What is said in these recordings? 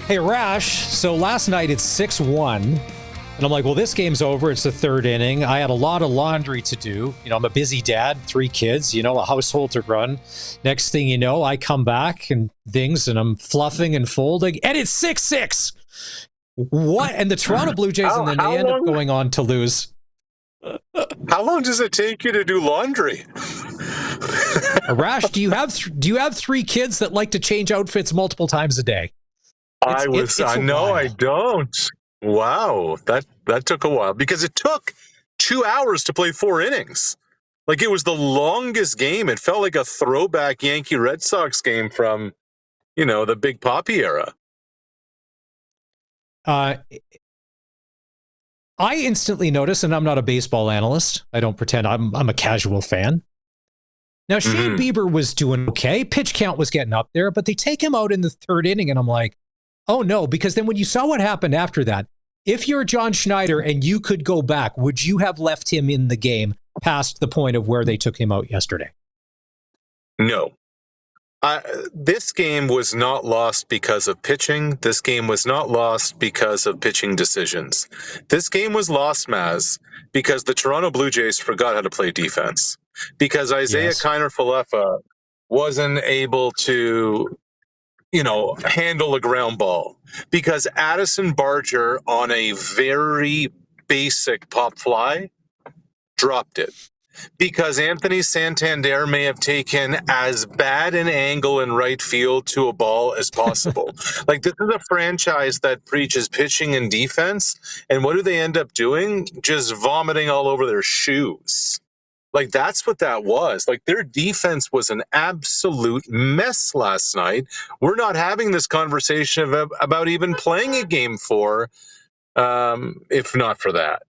Hey, Arash, so last night it's 6-1, and I'm like, well, this game's over. It's the third inning. I had a lot of laundry to do. You know, I'm a busy dad, 3 kids, a household to run. Next thing you know, I come back and I'm fluffing and folding, and it's 6-6. What? And the Toronto Blue Jays, and then they end up going on to lose. How long does it take you to do laundry? Arash, do you have 3 kids that like to change outfits multiple times a day? I don't. Wow, that took a while because it took 2 hours to play 4 innings. Like, it was the longest game. It felt like a throwback Yankee Red Sox game from, the Big Papi era. I instantly noticed, and I'm not a baseball analyst. I don't pretend. I'm a casual fan. Now, Shane Bieber was doing okay. Pitch count was getting up there, but they take him out in the third inning, and I'm like, oh no, because then when you saw what happened after that, if you're John Schneider and you could go back, would you have left him in the game past the point of where they took him out yesterday? No. This game was not lost because of pitching. This game was not lost because of pitching decisions. This game was lost, Maz, because the Toronto Blue Jays forgot how to play defense. Because Isaiah Kiner-Falefa wasn't able to handle a ground ball, because Addison Barger on a very basic pop fly dropped it, because Anthony Santander may have taken as bad an angle in right field to a ball as possible. Like, this is a franchise that preaches pitching and defense, and what do they end up doing? Just vomiting all over their shoes. Like, that's what that was. Like, their defense was an absolute mess last night. We're not having this conversation about even playing a game 4, if not for that.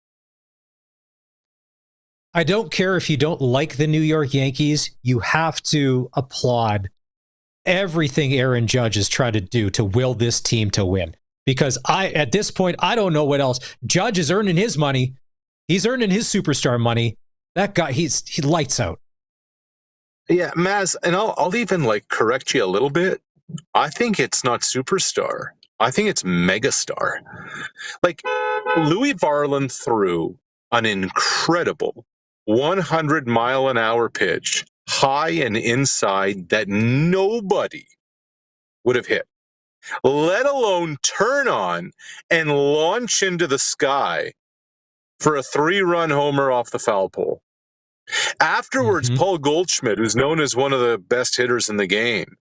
I don't care if you don't like the New York Yankees. You have to applaud everything Aaron Judge has tried to do to will this team to win. Because at this point, I don't know what else. Judge is earning his money. He's earning his superstar money. That guy, he lights out. Yeah, Maz, and I'll even correct you a little bit. I think it's not superstar. I think it's megastar. Like, Louis Varland threw an incredible 100-mile-an-hour pitch, high and inside, that nobody would have hit, let alone turn on and launch into the sky for a 3-run homer off the foul pole. Afterwards, Paul Goldschmidt, who's known as one of the best hitters in the game,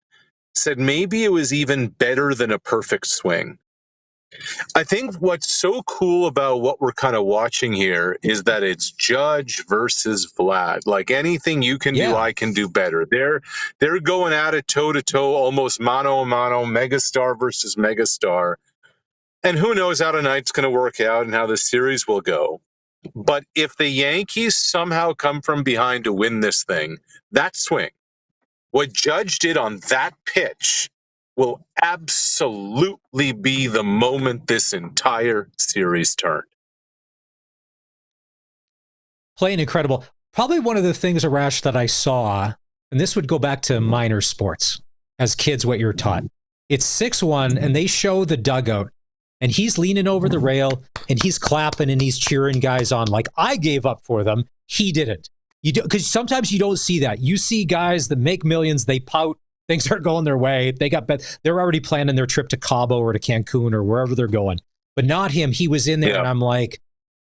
said maybe it was even better than a perfect swing. I think what's so cool about what we're kind of watching here is that it's Judge versus Vlad. Like, anything you can do, I can do better. They're going at it toe-to-toe, almost mano-a-mano, megastar versus megastar. And who knows how tonight's going to work out and how the series will go. But if the Yankees somehow come from behind to win this thing, that swing, what Judge did on that pitch, will absolutely be the moment this entire series turned. Playing incredible. Probably one of the things, Arash, that I saw, and this would go back to minor sports, as kids, what you're taught. It's 6-1, and they show the dugout, and he's leaning over the rail, and he's clapping, and he's cheering guys on. Like, I gave up for them. He didn't. You do, because sometimes you don't see that. You see guys that make millions, they pout, things aren't going their way. They're already planning their trip to Cabo or to Cancun or wherever they're going. But not him. He was in there, and I'm like,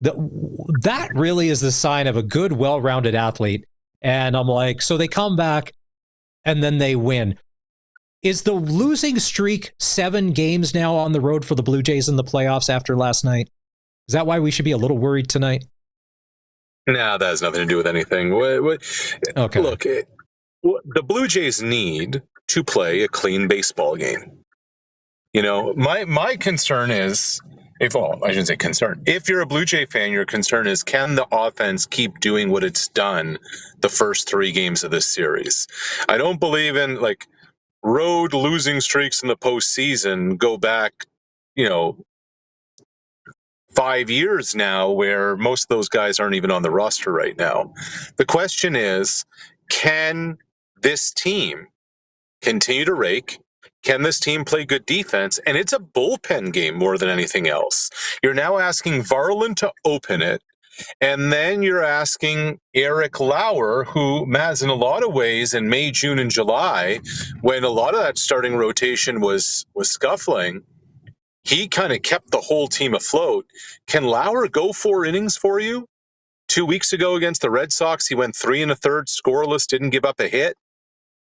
that really is the sign of a good, well-rounded athlete. And I'm like, so they come back, and then they win. Is the losing streak 7 games now on the road for the Blue Jays in the playoffs after last night? Is that why we should be a little worried tonight? No, that has nothing to do with anything. Okay. Look, the Blue Jays need to play a clean baseball game. My concern is, I shouldn't say concern. If you're a Blue Jay fan, your concern is, can the offense keep doing what it's done the first 3 games of this series? I don't believe in road losing streaks in the postseason go back, 5 years now, where most of those guys aren't even on the roster right now. The question is, can this team continue to rake? Can this team play good defense? And it's a bullpen game more than anything else. You're now asking Varland to open it. And then you're asking Eric Lauer, who, Maz, in a lot of ways, in May, June, and July, when a lot of that starting rotation was scuffling, he kind of kept the whole team afloat. Can Lauer go 4 innings for you? 2 weeks ago against the Red Sox, he went 3 1/3 scoreless, didn't give up a hit.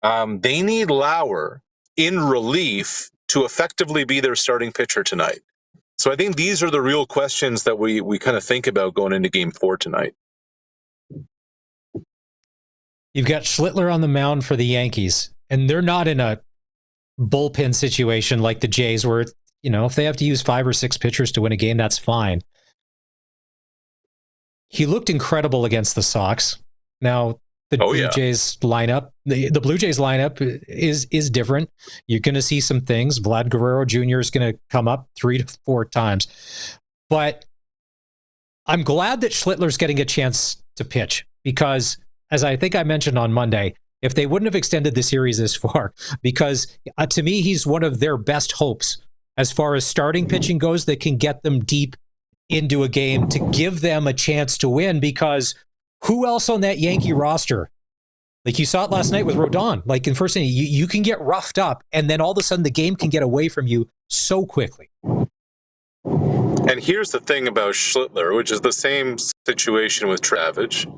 They need Lauer in relief to effectively be their starting pitcher tonight. So I think these are the real questions that we kind of think about going into Game 4 tonight. You've got Schlittler on the mound for the Yankees, and they're not in a bullpen situation like the Jays where, if they have to use 5 or 6 pitchers to win a game, that's fine. He looked incredible against the Sox. Now, the Blue Jays lineup, the Blue Jays lineup is different. You're going to see some things. Vlad Guerrero Jr. is going to come up 3 to 4 times. But I'm glad that Schlittler's getting a chance to pitch because, as I think I mentioned on Monday, if they wouldn't have extended the series this far, because to me, he's one of their best hopes as far as starting pitching goes that can get them deep into a game to give them a chance to win, because who else on that Yankee roster? Like you saw it last night with Rodon. Like in first inning, you can get roughed up, and then all of a sudden the game can get away from you so quickly. And here's the thing about Schlittler, which is the same situation with Travich.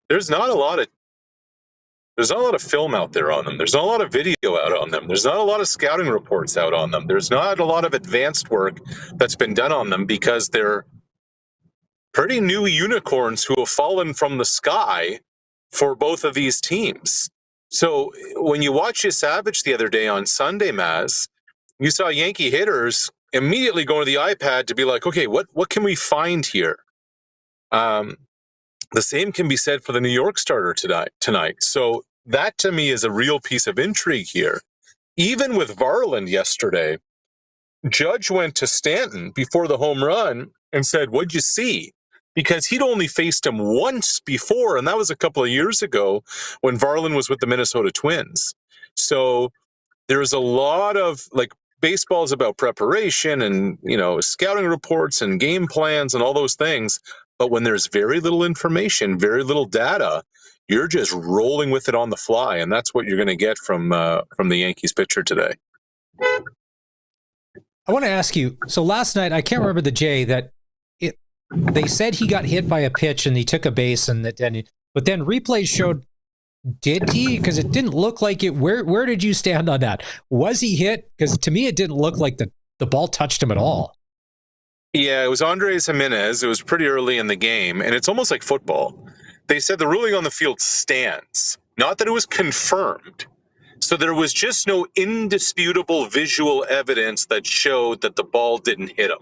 There's not a lot of film out there on them. There's not a lot of video out on them. There's not a lot of scouting reports out on them. There's not a lot of advanced work that's been done on them because they're pretty new unicorns who have fallen from the sky for both of these teams. So when you watch Savage the other day on Sunday, Maz, you saw Yankee hitters immediately go to the iPad to be like, okay, what can we find here? The same can be said for the New York starter tonight. So that to me is a real piece of intrigue here. Even with Varland yesterday, Judge went to Stanton before the home run and said, what'd you see? Because he'd only faced him once before, and that was a couple of years ago when Varland was with the Minnesota Twins. So there's a lot of, baseball is about preparation and, scouting reports and game plans and all those things. But when there's very little information, very little data, you're just rolling with it on the fly, and that's what you're going to get from the Yankees pitcher today. I want to ask you, so last night, I can't remember the Jay that they said he got hit by a pitch and he took a base, but then replays showed, did he? Because it didn't look like it. Where did you stand on that? Was he hit? Because to me, it didn't look like the ball touched him at all. Yeah, it was Andres Jimenez. It was pretty early in the game, and it's almost like football. They said the ruling on the field stands, not that it was confirmed. So there was just no indisputable visual evidence that showed that the ball didn't hit him.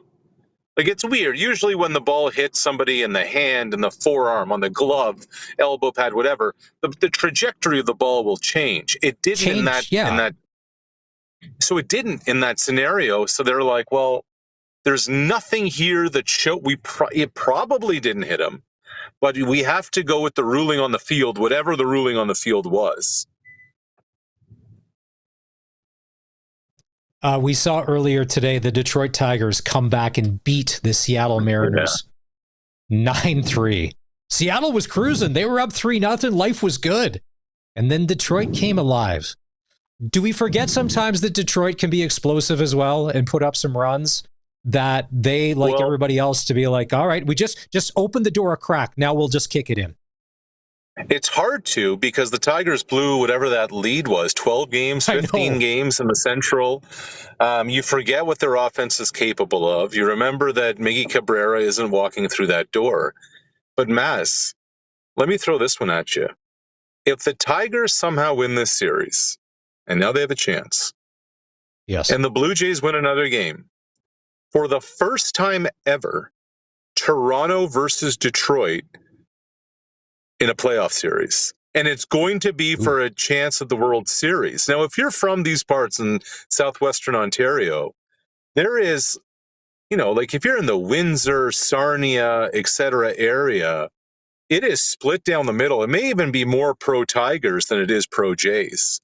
It's weird. Usually when the ball hits somebody in the hand, in the forearm, on the glove, elbow pad, whatever, the trajectory of the ball will change. It didn't in that. So it didn't in that scenario. So they're like, well, there's nothing here that showed it probably didn't hit him, but we have to go with the ruling on the field, whatever the ruling on the field was. We saw earlier today the Detroit Tigers come back and beat the Seattle Mariners 9-3. Seattle was cruising. They were up 3-0. Life was good. And then Detroit came alive. Do we forget sometimes that Detroit can be explosive as well and put up some runs? That they, everybody else, to be like, all right, we just open the door a crack. Now we'll just kick it in. It's hard to, because the Tigers blew whatever that lead was, 12 games, 15 games in the Central. You forget what their offense is capable of. You remember that Miggy Cabrera isn't walking through that door. But Maz, let me throw this one at you. If the Tigers somehow win this series, and now they have a chance, yes, and the Blue Jays win another game, for the first time ever, Toronto versus Detroit in a playoff series. And it's going to be for a chance at the World Series. Now, if you're from these parts in southwestern Ontario, there is, if you're in the Windsor, Sarnia, etc. area, it is split down the middle. It may even be more pro Tigers than it is pro Jays.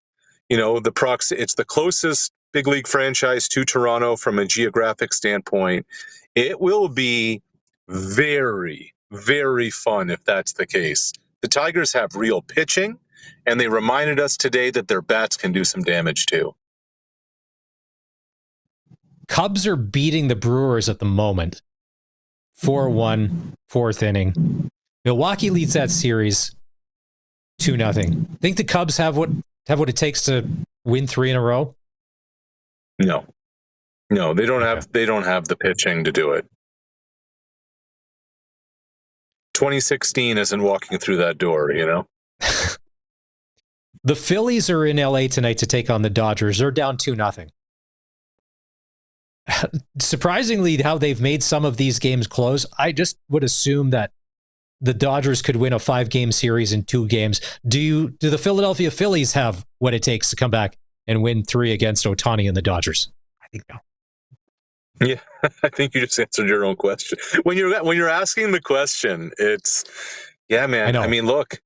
It's the closest big league franchise to Toronto from a geographic standpoint. It will be very, very fun if that's the case. The Tigers have real pitching, and they reminded us today that their bats can do some damage too. Cubs are beating the Brewers at the moment. 4-1, fourth inning. Milwaukee leads that series 2-0. Think the Cubs have what it takes to win 3 in a row? No, they don't have. They don't have the pitching to do it. 2016 isn't walking through that door, you know. The Phillies are in LA tonight to take on the Dodgers. They're down 2-0. Surprisingly, how they've made some of these games close. I just would assume that the Dodgers could win a 5-game series in 2 games. Do the Philadelphia Phillies have what it takes to come back and win 3 against Ohtani and the Dodgers? I think no. Yeah, I think you just answered your own question. When you're asking the question, it's man. I mean, look,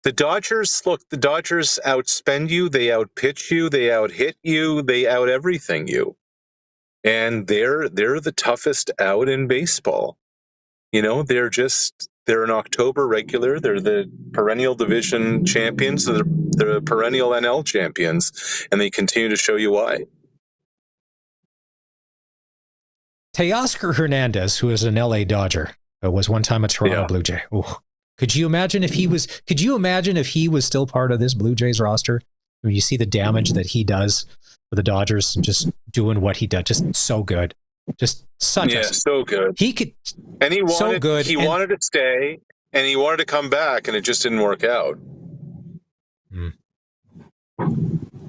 the Dodgers outspend you, they outpitch you, they outhit you, they out everything you. And they're the toughest out in baseball. You know, they're an October regular. They're the perennial division champions. They're the perennial NL champions, and they continue to show you why. Teoscar Hernandez, who is an LA Dodger, was one time a Toronto Blue Jay. Ooh. Could you imagine if he was still part of this Blue Jays roster? When you see the damage that he does for the Dodgers, just doing what he does, just so good. Just such so good. He could, and he wanted, so good. He wanted to stay, and he wanted to come back, and it just didn't work out.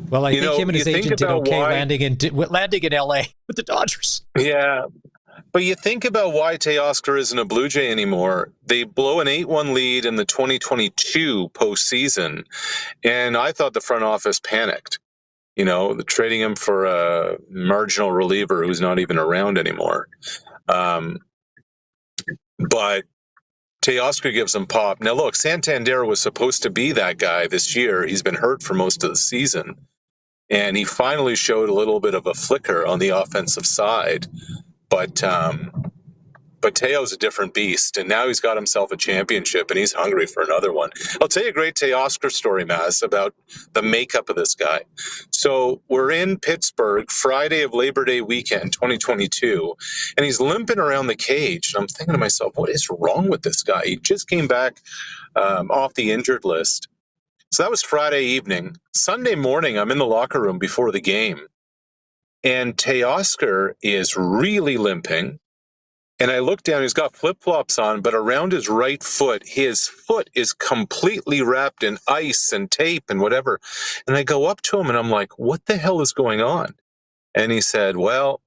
Well, I think him and his agent did okay landing in LA with the Dodgers. Yeah, but you think about why Teoscar isn't a Blue Jay anymore. They blow an 8-1 lead in the 2022 postseason, and I thought the front office panicked. You know, trading him for a marginal reliever who's not even around anymore. But Teoscar gives him pop. Now, look, Santander was supposed to be that guy this year. He's been hurt for most of the season. And he finally showed a little bit of a flicker on the offensive side. But Teo's a different beast, and now he's got himself a championship, and he's hungry for another one. I'll tell you a great Teoscar story, Maz, about the makeup of this guy. So we're in Pittsburgh, Friday of Labor Day weekend, 2022, and he's limping around the cage. And I'm thinking to myself, what is wrong with this guy? He just came back off the injured list. So that was Friday evening. Sunday morning, I'm in the locker room before the game, and Teoscar is really limping. And I look down, he's got flip-flops on, but around his right foot, his foot is completely wrapped in ice and tape and whatever. And I go up to him and I'm like, what the hell is going on? And he said, well,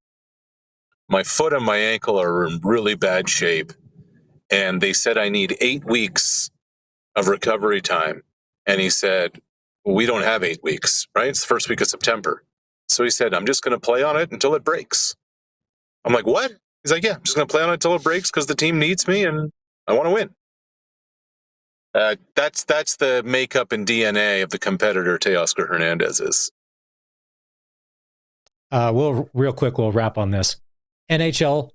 my foot and my ankle are in really bad shape. And they said I need 8 weeks of recovery time. And he said, well, we don't have 8 weeks, right? It's the first week of September. So he said, I'm just going to play on it until it breaks. I'm like, what? He's like, yeah, I'm just going to play on it until it breaks because the team needs me and I want to win. That's the makeup and DNA of the competitor Teoscar Hernandez is. Real quick, we'll wrap on this. NHL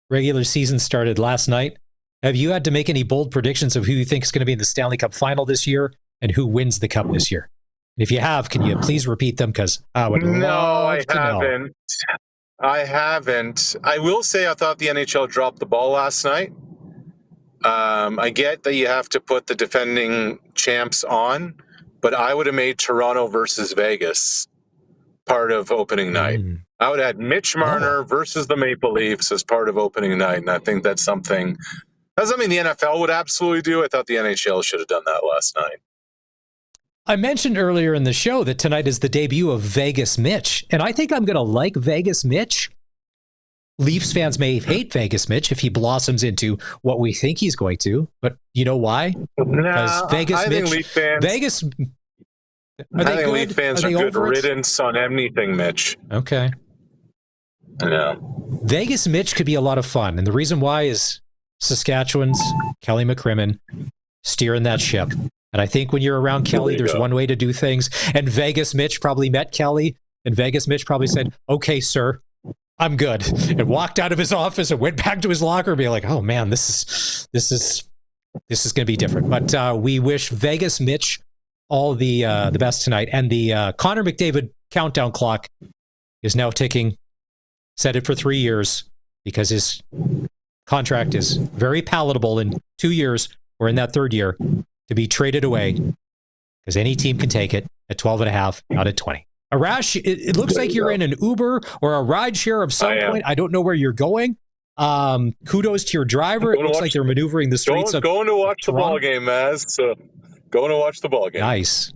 regular season started last night. Have you had to make any bold predictions of who you think is going to be in the Stanley Cup final this year and who wins the Cup this year? And if you have, can you please repeat them? Because I would love to know. I haven't. I will say I thought the NHL dropped the ball last night. I get that you have to put the defending champs on, but I would have made Toronto versus Vegas part of opening night. I would have had Mitch Marner versus the Maple Leafs as part of opening night, and I think that's something the NFL would absolutely do. I thought the NHL should have done that last night. I mentioned earlier in the show that tonight is the debut of Vegas Mitch, and I think I'm going to like Vegas Mitch. Leafs fans may hate Vegas Mitch if he blossoms into what we think he's going to, but you know why? Because Vegas Mitch, Leaf fans are good riddance on anything, Mitch. Okay. Yeah. Vegas Mitch could be a lot of fun, and the reason why is Saskatchewan's Kelly McCrimmon steering that ship. And I think when you're around Kelly, there's one way to do things. And Vegas Mitch probably met Kelly And Vegas Mitch probably said, "Okay, sir, I'm good," and walked out of his office and went back to his locker and be like, "Oh man, this is going to be different." But we wish Vegas Mitch all the best tonight. And the Connor McDavid countdown clock is now ticking. Set it for 3 years because his contract is very palatable in 2 years, or in that third year, to be traded away, because any team can take it at 12.5, not at 20. Arash, it looks like you're in an Uber or a ride share of some point. I don't know where you're going. Kudos to your driver. It looks like they're maneuvering the streets. Going to watch the ball game, Maz. So going to watch the ball game. Nice.